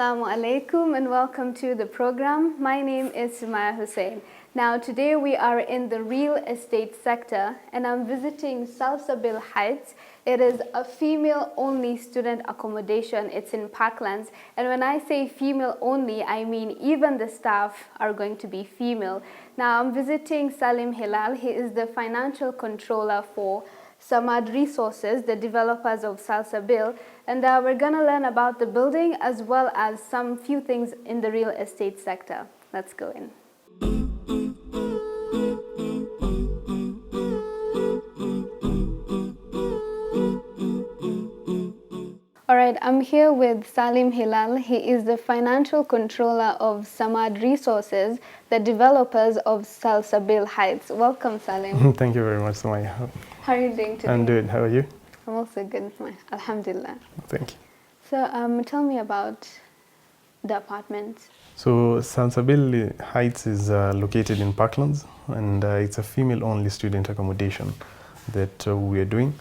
Assalamu alaikum and welcome to the program. My name is Sumaya Hussein. Now today we are in the real estate sector and I'm visiting Salsabil Heights. It is a female-only student accommodation. It's in Parklands. And when I say female-only, I mean even the staff are going to be female. Now I'm visiting Salim Hilal. He is the financial controller for Samad Resources, the developers of Salsabil, and we're going to learn about the building as well as some few things in the real estate sector. Let's go in. All right, I'm here with Salim Hilal. He is the financial controller of Samad Resources, the developers of Salsabil Heights. Welcome, Salim. Thank you very much, Sumaya. How are you doing today? I'm good. How are you? I'm also good, alhamdulillah. Thank you. So tell me about the apartment. So Salsabil Heights is located in Parklands, and it's a female-only student accommodation that we are doing.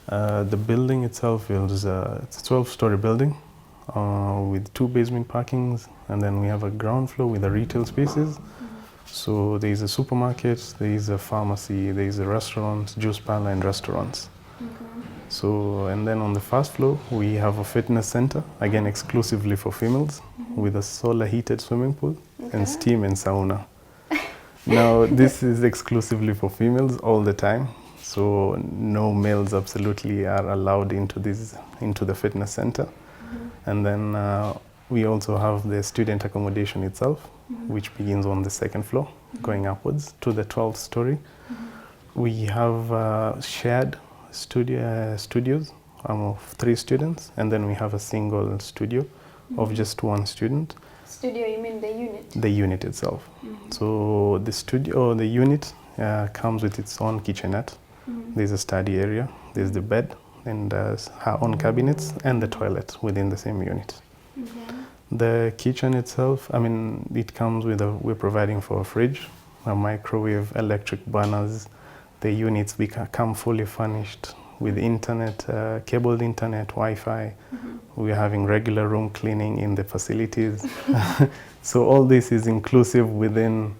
The building itself is it's a 12-story building with 2 basement parkings, and then we have a ground floor with the retail spaces. So there is a supermarket, there is a pharmacy, there is a restaurant, juice parlor and restaurants. So, and then on the first floor, we have a fitness center, again exclusively for females, with a solar heated swimming pool and steam and sauna. Now, this is exclusively for females all the time. So no males absolutely are allowed into the fitness center. And then we also have the student accommodation itself, which begins on the 2nd floor, going upwards to the 12th story. We have shared studios of 3 students, and then we have a single studio of just 1 student. Studio, you mean the unit? The unit itself. So the unit comes with its own kitchenette. There's a study area, there's the bed, and her own cabinets, and the toilet within the same unit. The kitchen itself, I mean, it comes with we're providing for a fridge, a microwave, electric burners. The units come fully furnished with internet, cabled internet, Wi-Fi. We're having regular room cleaning in the facilities. So all this is inclusive within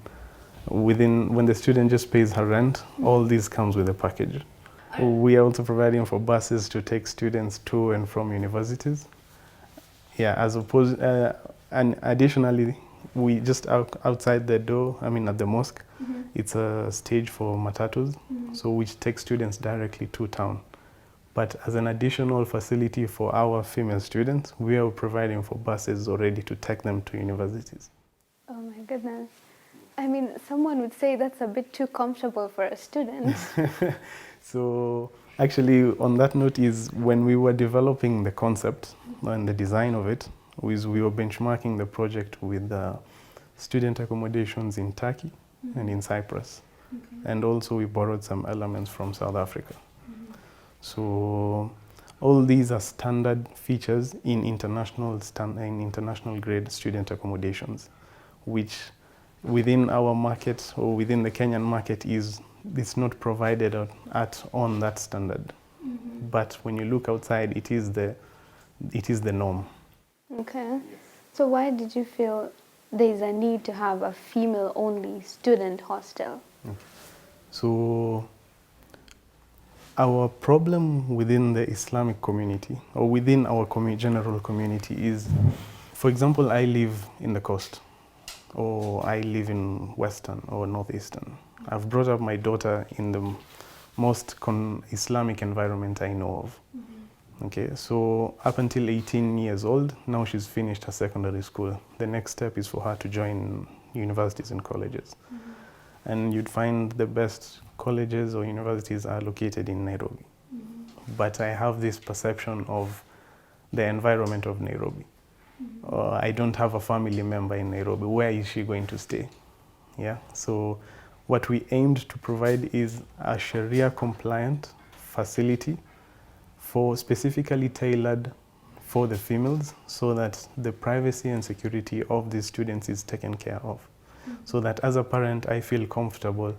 when the student just pays her rent, all this comes with a package. We are also providing for buses to take students to and from universities. Yeah, and additionally, we just outside the door, I mean at the mosque, it's a stage for matatus, so which takes students directly to town. But as an additional facility for our female students, we are providing for buses already to take them to universities. Oh my goodness. I mean, someone would say that's a bit too comfortable for a student. So actually, on that note is when we were developing the concept and the design of it, we were benchmarking the project with student accommodations in Turkey and in Cyprus. And also we borrowed some elements from South Africa. So all these are standard features in international grade student accommodations, which within our market or within the Kenyan market it's not provided on that standard. But when you look outside, it is the norm. Okay. So why did you feel there's a need to have a female-only student hostel? So our problem within the Islamic community or within our general community is, for example, I live in the coast, or I live in Western or Northeastern. I've brought up my daughter in the most Islamic environment I know of. Okay, so up until 18 years old, now she's finished her secondary school. The next step is for her to join universities and colleges. And you'd find the best colleges or universities are located in Nairobi. But I have this perception of the environment of Nairobi. I don't have a family member in Nairobi. Where is she going to stay? Yeah. So what we aimed to provide is a Sharia-compliant facility specifically tailored for the females, so that the privacy and security of these students is taken care of. So that as a parent, I feel comfortable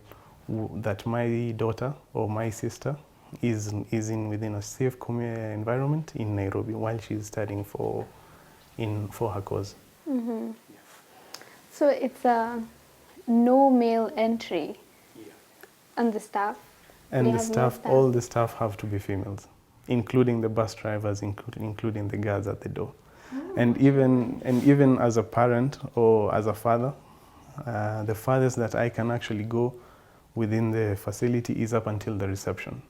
that my daughter or my sister is within a safe environment in Nairobi while she's studying for for her cause. Mm-hmm. So it's a no male entry. And the staff? And the staff, all the staff have to be females, including the bus drivers, including the guards at the door. Oh, and even as a parent or as a father, the farthest that I can actually go within the facility is up until the reception.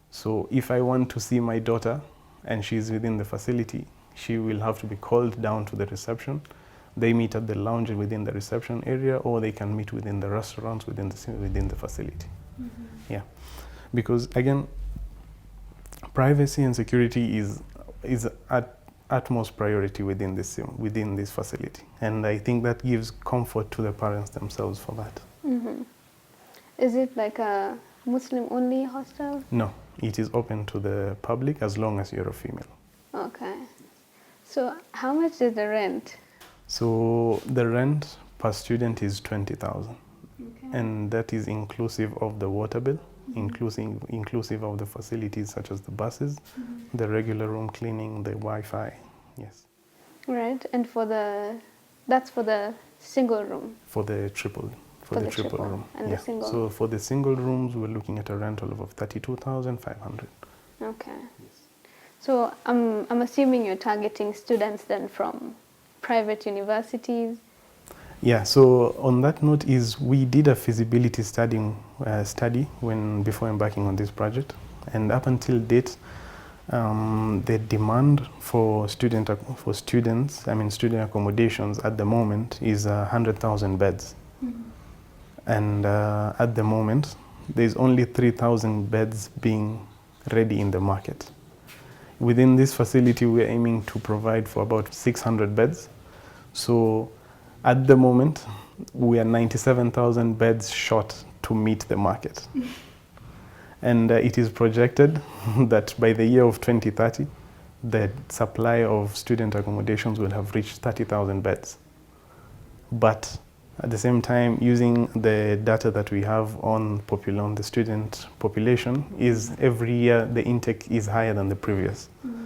So if I want to see my daughter and she's within the facility, she will have to be called down to the reception. They meet at the lounge within the reception area, or they can meet within the restaurants within the facility. Mm-hmm. Yeah, because again, privacy and security is at utmost priority within this facility, and I think that gives comfort to the parents themselves for that. Mm-hmm. Is it like a Muslim-only hostel? No, it is open to the public as long as you're a female. Okay. So how much is the rent? So the rent per student is 20,000, okay. And that is inclusive of the water bill, inclusive of the facilities such as the buses, the regular room cleaning, the Wi-Fi. Yes. Right, and that's for the single room. For the triple room. And the single. So for the single rooms, we're looking at a rental of 32,500. Okay. Yes. So I'm assuming you're targeting students then from private universities. Yeah, so on that note we did a feasibility study before embarking on this project, and up until date, the demand for student accommodations at the moment is 100,000 beds. Mm-hmm. And at the moment, there's only 3,000 beds being ready in the market. Within this facility, we're aiming to provide for about 600 beds. So at the moment, we are 97,000 beds short to meet the market. And it is projected that by the year of 2030, the supply of student accommodations will have reached 30,000 beds. But at the same time, using the data that we have on the student population, is every year the intake is higher than the previous. Mm-hmm.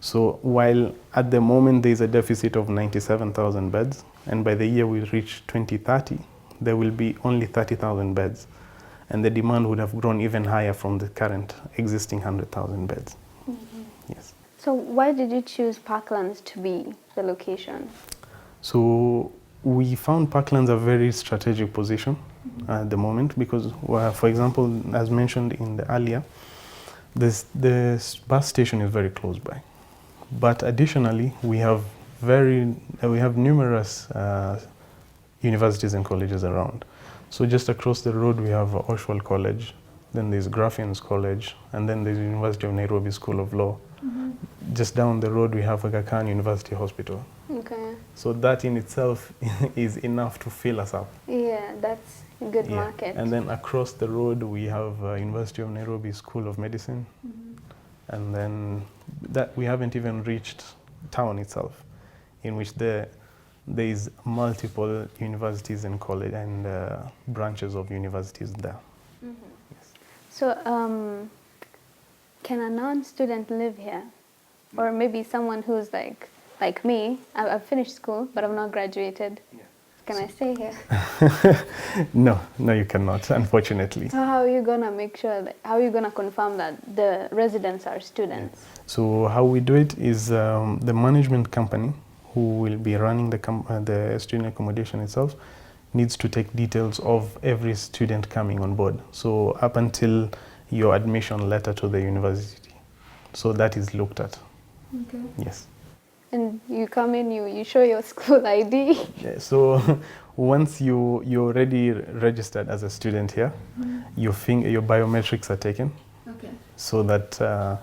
So while at the moment there is a deficit of 97,000 beds, and by the year we reach 2030, there will be only 30,000 beds. And the demand would have grown even higher from the current existing 100,000 beds. Mm-hmm. Yes. So why did you choose Parklands to be the location? So we found Parklands a very strategic position at the moment because, for example, as mentioned in the earlier, the bus station is very close by. But additionally, we have numerous universities and colleges around. So just across the road, we have Hostel College, then there's Graffian's College, and then there's University of Nairobi School of Law. Mm-hmm. Just down the road, we have Aga Khan University Hospital. Okay. So that in itself is enough to fill us up. Yeah, that's a good market. And then across the road, we have University of Nairobi School of Medicine. Mm-hmm. And then that we haven't even reached town itself, in which there is multiple universities and college and branches of universities there. Mm-hmm. Yes. So can a non-student live here? Or maybe someone who's like me, I've finished school, but I've not graduated. Yeah. Can I stay here? No, you cannot, unfortunately. So how are you gonna make sure how are you gonna confirm that the residents are students? Yeah. So how we do it is the management company who will be running the student accommodation itself needs to take details of every student coming on board. So up until your admission letter to the university. So that is looked at. Okay. Yes. And you come in, you show your school ID. Yeah, so once you're already registered as a student here, your biometrics are taken. Okay. So that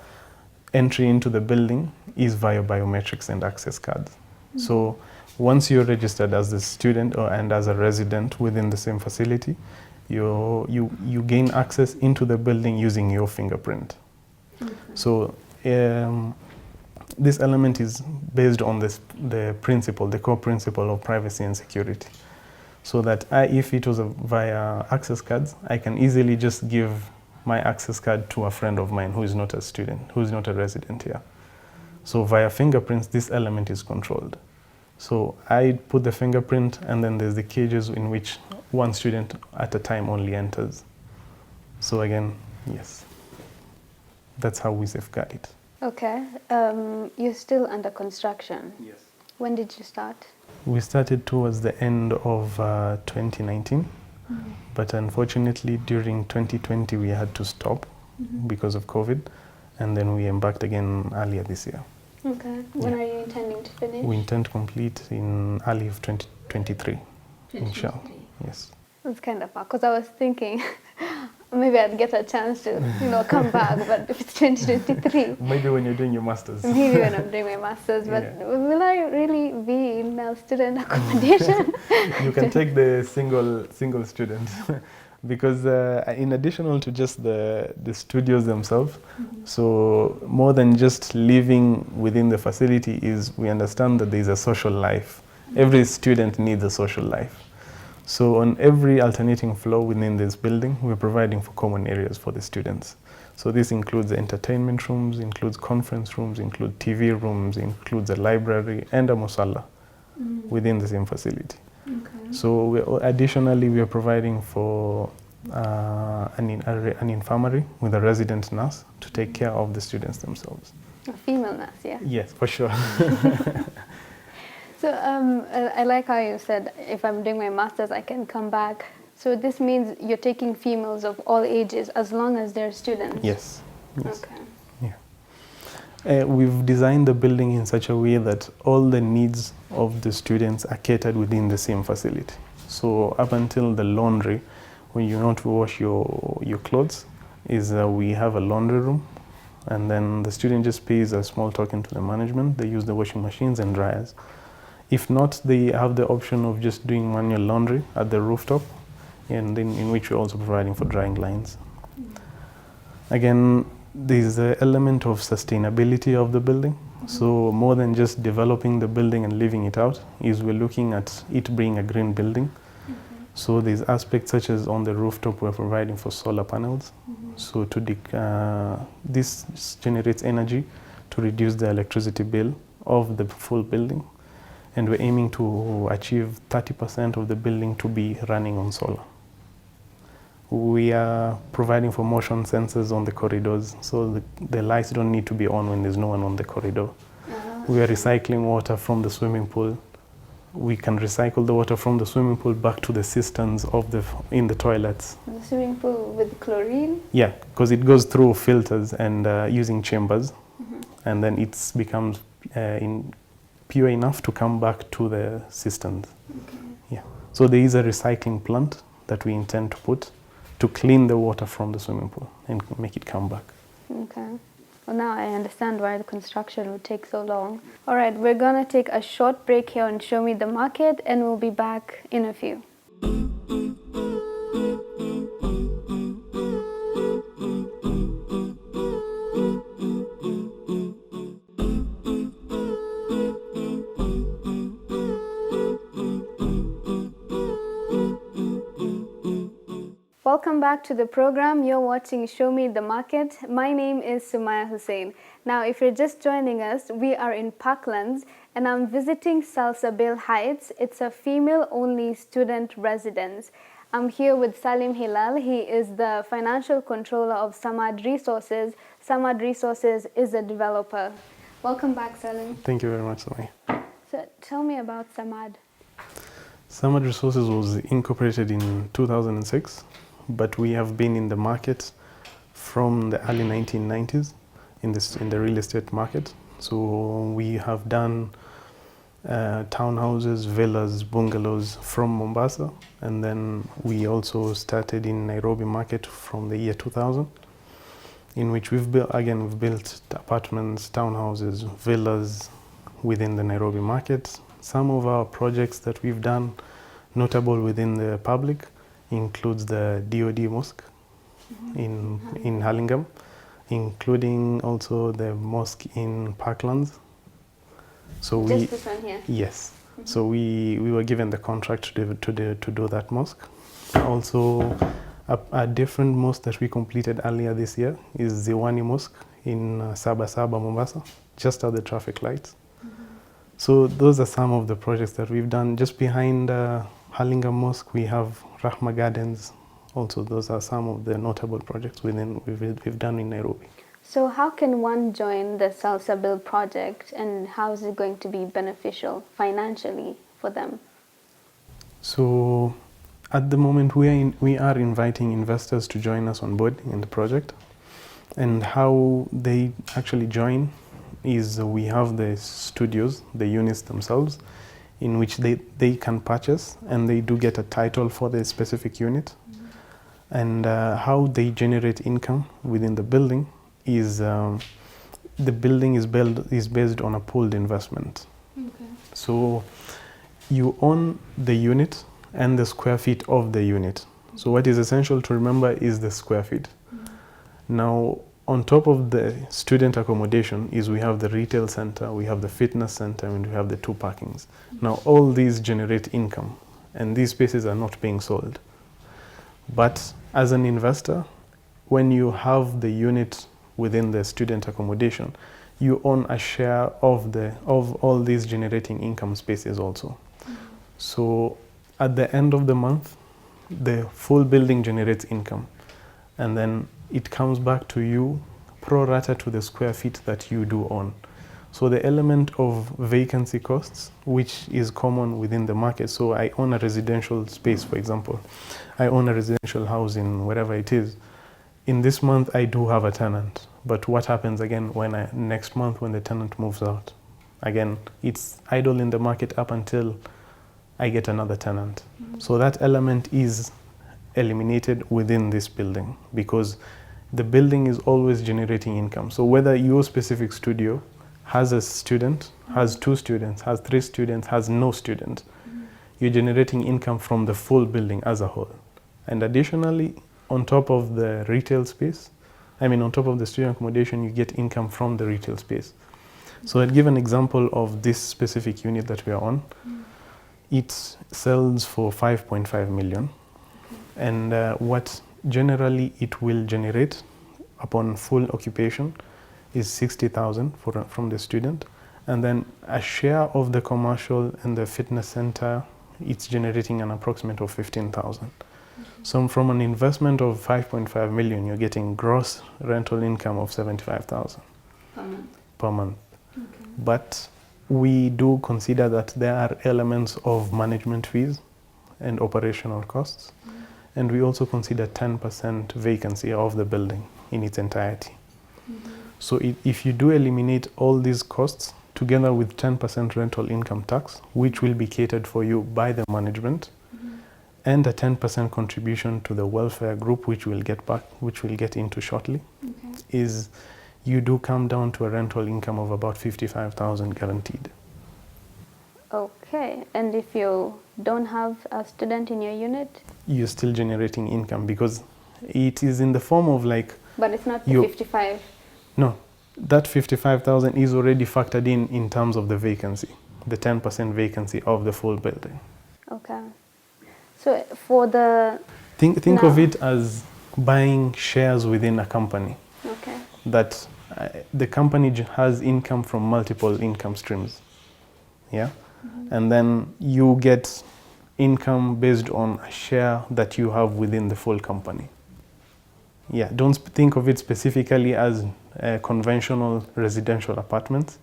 entry into the building is via biometrics and access cards. Mm-hmm. So once you're registered as a student and as a resident within the same facility, you gain access into the building using your fingerprint. Okay. So this element is based on the core principle of privacy and security. So that if it was via access cards, I can easily just give my access card to a friend of mine who is not a student, who is not a resident here. So via fingerprints, this element is controlled. So I put the fingerprint, and then there's the cages in which one student at a time only enters. So again, yes, that's how we safeguard it. Okay. You're still under construction. Yes. When did you start? We started towards the end of 2019, but unfortunately during 2020 we had to stop because of COVID, and then we embarked again earlier this year. Okay. When are you intending to finish? We intend to complete in early of 2023. Inshallah. Yes. It's kind of far, because I was thinking maybe I'd get a chance to, come back, but if it's 2023. Maybe when you're doing your masters. Maybe when I'm doing my masters, but will I really be in student accommodation? You can take the single student, because in addition to just the studios themselves, so more than just living within the facility is we understand that there is a social life. Every student needs a social life. So on every alternating floor within this building, we're providing for common areas for the students. So this includes entertainment rooms, includes conference rooms, includes TV rooms, includes a library and a musalla within the same facility. Okay. So additionally, we are providing for an infirmary with a resident nurse to take care of the students themselves. A female nurse, yeah? Yes, for sure. So I like how you said if I'm doing my masters, I can come back. So this means you're taking females of all ages as long as they're students? Yes. Yes. Okay. Yeah. We've designed the building in such a way that all the needs of the students are catered within the same facility. So up until the laundry, when you want to wash your clothes, we have a laundry room, and then the student just pays a small token to the management. They use the washing machines and dryers. If not, they have the option of just doing manual laundry at the rooftop, and in which we're also providing for drying lines. Again, there's the element of sustainability of the building. So more than just developing the building and leaving it out, is we're looking at it being a green building. So there's aspects such as on the rooftop we're providing for solar panels. So this generates energy to reduce the electricity bill of the full building. And we're aiming to achieve 30% of the building to be running on solar. We are providing for motion sensors on the corridors, so the lights don't need to be on when there's no one on the corridor. We are recycling water from the swimming pool. We can recycle the water from the swimming pool back to the cisterns in the toilets. The swimming pool with chlorine? Yeah, because it goes through filters and using chambers, and then it becomes pure enough to come back to the cisterns. Okay. Yeah. So there is a recycling plant that we intend to put to clean the water from the swimming pool and make it come back. Okay. Well, now I understand why the construction would take so long. All right, we're gonna take a short break here and show me the market, and we'll be back in a few. Welcome back to the program. You're watching Show Me the Market. My name is Sumaya Hussain. Now, if you're just joining us, we are in Parklands, and I'm visiting Salsabil Heights. It's a female-only student residence. I'm here with Salim Hilal. He is the financial controller of Samad Resources. Samad Resources is a developer. Welcome back, Salim. Thank you very much, Sumaya. So tell me about Samad. Samad Resources was incorporated in 2006. But we have been in the market from the early 1990s in the real estate market. So we have done townhouses, villas, bungalows from Mombasa, and then we also started in Nairobi market from the year 2000, in which we've built apartments, townhouses, villas within the Nairobi market. Some of our projects that we've done, notable within the public, includes the DOD mosque in Hurlingham, including also the mosque in Parklands. So Just this one here? Yes. So we were given the contract to do that mosque. Also, a different mosque that we completed earlier this year is Ziwani Mosque in Sabasaba, Mombasa, just at the traffic lights. So those are some of the projects that we've done. Just behind Halinga Mosque, we have Rahma Gardens. Also, those are some of the notable projects we've done in Nairobi. So how can one join the Salsabil project, and how is it going to be beneficial financially for them? So at the moment, we are inviting investors to join us on board in the project. And how they actually join is we have the studios, the units themselves, in which they can purchase, and they do get a title for the specific unit. And how they generate income within the building is the building is based on a pooled investment. Okay. So you own the unit and the square feet of the unit. So what is essential to remember is the square feet. Now, on top of the student accommodation is we have the retail center, we have the fitness center, and we have the 2 parkings. Now, all these generate income, and these spaces are not being sold. But as an investor, when you have the unit within the student accommodation, you own a share of all these generating income spaces also. So at the end of the month, the full building generates income, and then it comes back to you pro rata to the square feet that you do own. So the element of vacancy costs, which is common within the market. So I own a residential space, for example. I own a residential house in wherever it is. In this month, I do have a tenant. But what happens again next month when the tenant moves out? Again, it's idle in the market up until I get another tenant. So that element is eliminated within this building, because the building is always generating income. So whether your specific studio has a student, has 2 students, has 3 students, has no student, you're generating income from the full building as a whole. And additionally, on top of the retail space, on top of the student accommodation, you get income from the retail space. So I'll give an example of this specific unit that we are on. It sells for 5.5 million. And what generally it will generate upon full occupation is 60,000 from the student. And then a share of the commercial and the fitness center, it's generating an approximate of 15,000. So from an investment of 5.5 million, you're getting gross rental income of 75,000 per month. Okay. But we do consider that there are elements of management fees and operational costs. And we also consider 10% vacancy of the building in its entirety. So if you do eliminate all these costs together with 10% rental income tax, which will be catered for you by the management, and a 10% contribution to the welfare group, which we'll get into shortly, is you do come down to a rental income of about 55,000 guaranteed. Okay, and if you don't have a student in your unit? You're still generating income, because it is in the form of like... But it's not the 55? No, that 55,000 is already factored in terms of the vacancy, the 10% vacancy of the full building. Okay. So for the... Think of it as buying shares within a company. Okay. That the company has income from multiple income streams. Yeah? And then you get income based on a share that you have within the full company. Yeah, don't think of it specifically as conventional residential apartments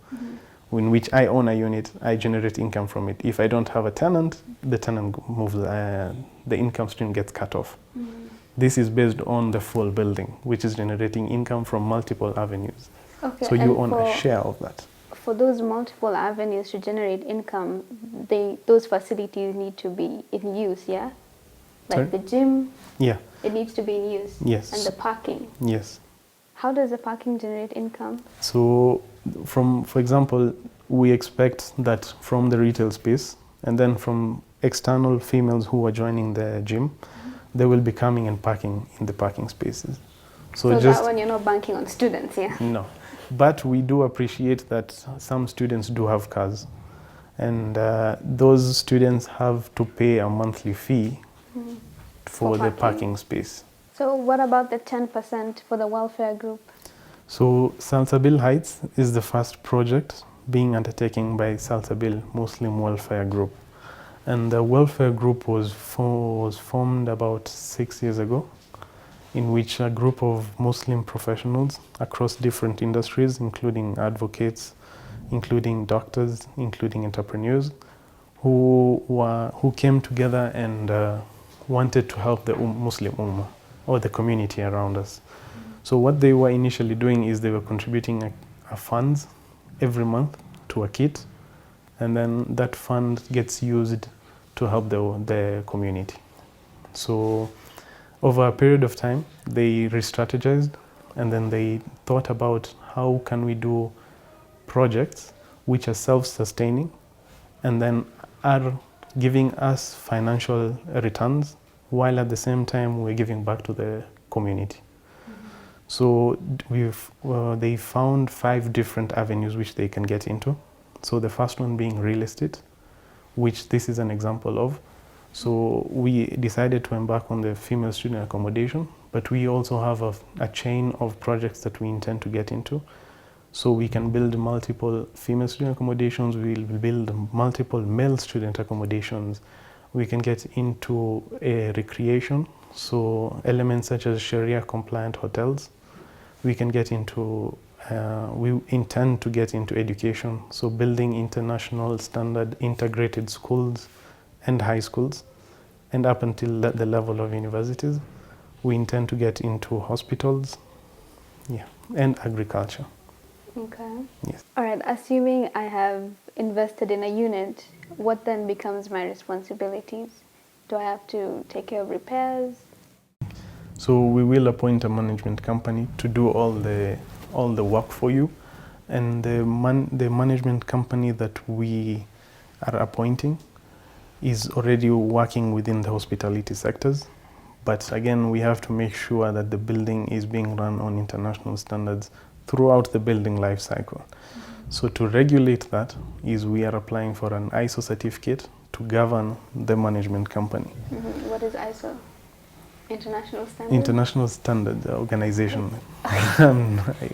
in which I own a unit, I generate income from it. If I don't have a tenant, the tenant moves, the income stream gets cut off. This is based on the full building, which is generating income from multiple avenues. Okay, so you own a share of that. For those multiple avenues to generate income, those facilities need to be in use, yeah? Like the gym? Yeah. It needs to be in use? Yes. And the parking? Yes. How does the parking generate income? So, for example, we expect that from the retail space and then from external females who are joining the gym, they will be coming and parking in the parking spaces. So that one you're not banking on students, yeah? No. But we do appreciate that some students do have cars, and those students have to pay a monthly fee for the parking space. So what about the 10% for the welfare group? So Salsabil Heights is the first project being undertaken by Salsabil Muslim Welfare Group. And the welfare group was formed about 6 years ago, in which a group of Muslim professionals across different industries, including advocates, including doctors, including entrepreneurs, who came together and wanted to help the Muslim Ummah or the community around us. So what they were initially doing is they were contributing a funds every month to a kit, and then that fund gets used to help the community. So over a period of time, they re-strategized, and then they thought about how can we do projects which are self-sustaining and then are giving us financial returns while at the same time we're giving back to the community. So they found 5 different avenues which they can get into. So the first one being real estate, which this is an example of. So we decided to embark on the female student accommodation, but we also have a chain of projects that we intend to get into. So we can build multiple female student accommodations, we'll build multiple male student accommodations. We can get into recreation, so elements such as Sharia compliant hotels. We can get into, we intend to get into education, so building international standard integrated schools and high schools, and up until the level of universities. We intend to get into hospitals, and agriculture. Okay. Yes. All right, assuming I have invested in a unit, what then becomes my responsibilities? Do I have to take care of repairs? So we will appoint a management company to do all the work for you, and the management company that we are appointing is already working within the hospitality sectors. But again, we have to make sure that the building is being run on international standards throughout the building life cycle. So to regulate that is we are applying for an ISO certificate to govern the management company. What is ISO? International standard? International Standard Organization,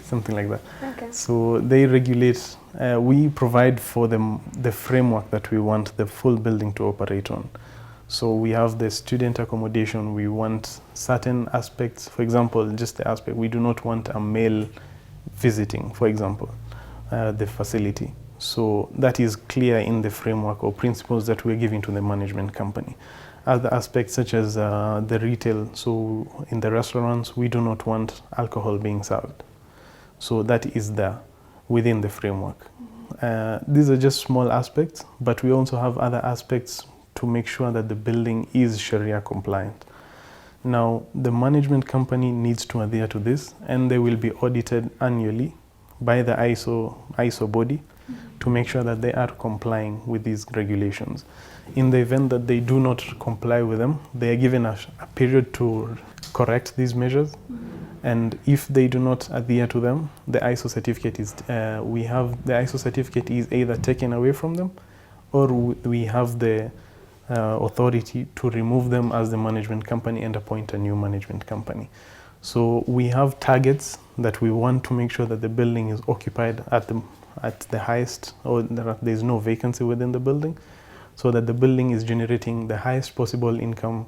something like that. Okay. So they regulate, we provide for them the framework that we want the full building to operate on. So we have the student accommodation, we want certain aspects, for example, just the aspect, we do not want a male visiting, for example, the facility. So that is clear in the framework or principles that we're giving to the management company. Other aspects such as the retail, so in the restaurants, we do not want alcohol being served. So that is there within the framework. These are just small aspects, but we also have other aspects to make sure that the building is Sharia compliant. Now, the management company needs to adhere to this, and they will be audited annually by the ISO body to make sure that they are complying with these regulations. In the event that they do not comply with them, they are given a period to correct these measures. And if they do not adhere to them, the ISO certificate is the ISO certificate is either taken away from them, or we have the authority to remove them as the management company and appoint a new management company. So we have targets that we want to make sure that the building is occupied at the highest, or there's no vacancy within the building, so that the building is generating the highest possible income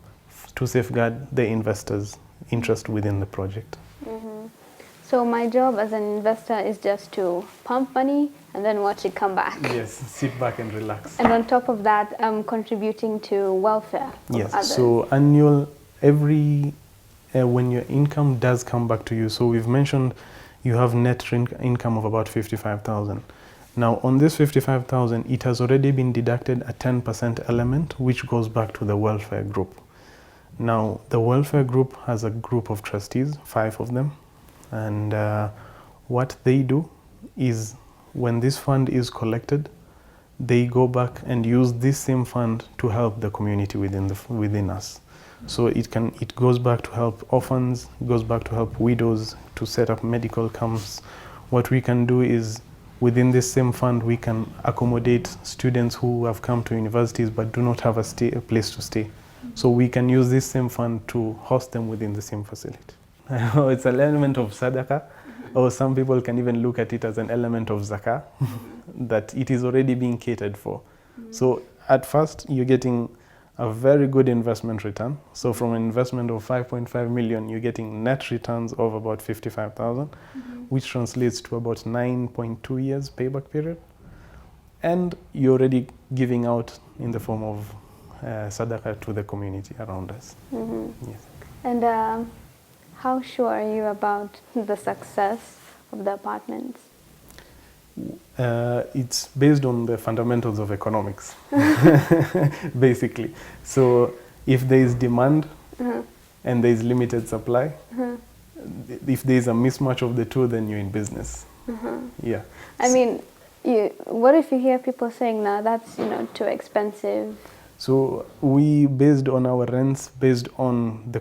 to safeguard the investors' interest within the project. So my job as an investor is just to pump money and then watch it come back. Yes, sit back and relax. And on top of that, I'm contributing to welfare of others. So when your income does come back to you, so we've mentioned you have net income of about 55,000. Now on this 55,000, it has already been deducted a 10% element, which goes back to the welfare group. Now the welfare group has a group of trustees, 5 of them, and what they do is when this fund is collected, they go back and use this same fund to help the community within us. So it goes back to help orphans, goes back to help widows, to set up medical camps. What we can do is within this same fund, we can accommodate students who have come to universities but do not have a place to stay. So we can use this same fund to host them within the same facility. It's an element of sadaqah, Or some people can even look at it as an element of zakah, that it is already being catered for. So at first, you're getting a very good investment return. So from an investment of 5.5 million, you're getting net returns of about 55,000, which translates to about 9.2 years payback period. And you're already giving out in the form of sadaqah to the community around us. Yes. And how sure are you about the success of the apartments? It's based on the fundamentals of economics, basically. So if there is demand and there is limited supply, if there is a mismatch of the two, then you're in business. Yeah. I mean, what if you hear people saying, "Nah, that's too expensive"? So we based on our rents based on the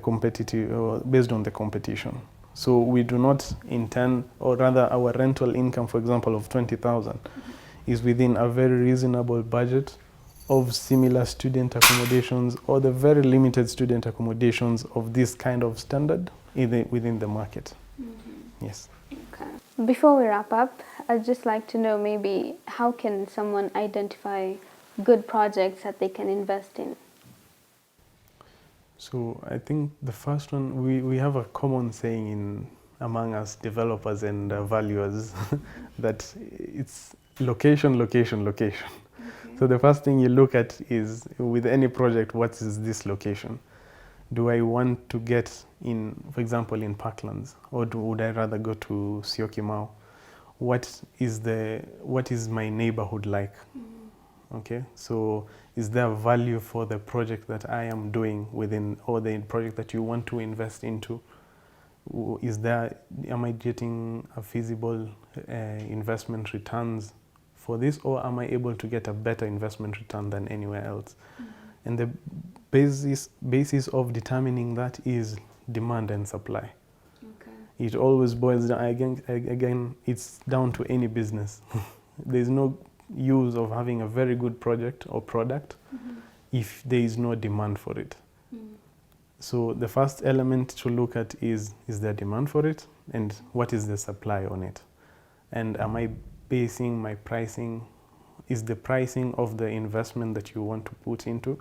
based on the competition. So we do not intend, or rather our rental income, for example, of 20,000 is within a very reasonable budget of similar student accommodations or the very limited student accommodations of this kind of standard within the market. Yes. Okay. Before we wrap up, I'd just like to know maybe how can someone identify good projects that they can invest in? So I think the first one, we have a common saying among us developers and valuers that it's location, location, location. Okay. So the first thing you look at is, with any project, what is this location? Do I want to get in, for example, in Parklands, or would I rather go to Syokimau? What is my neighborhood like? Okay, so is there value for the project that I am doing within, or the project that you want to invest into? Am I getting a feasible investment returns for this, or am I able to get a better investment return than anywhere else? And the basis of determining that is demand and supply. Okay. It always boils down, again, it's down to any business. There's no use of having a very good project or product if there is no demand for it. So the first element to look at is there demand for it, and what is the supply on it? And am I basing my pricing, is the pricing of the investment that you want to put into,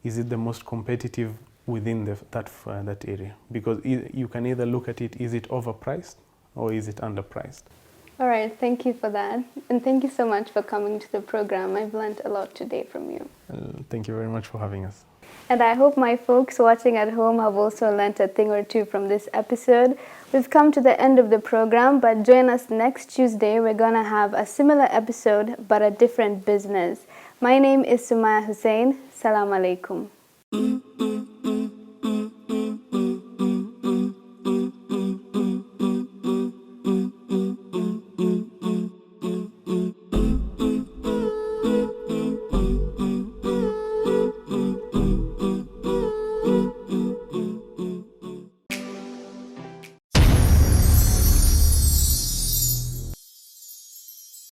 is it the most competitive within that area? Because you can either look at it, is it overpriced or is it underpriced? All right, thank you for that. And thank you so much for coming to the program. I've learned a lot today from you. Thank you very much for having us. And I hope my folks watching at home have also learnt a thing or two from this episode. We've come to the end of the program, but join us next Tuesday. We're going to have a similar episode, but a different business. My name is Sumaya Hussein. Salam alaikum.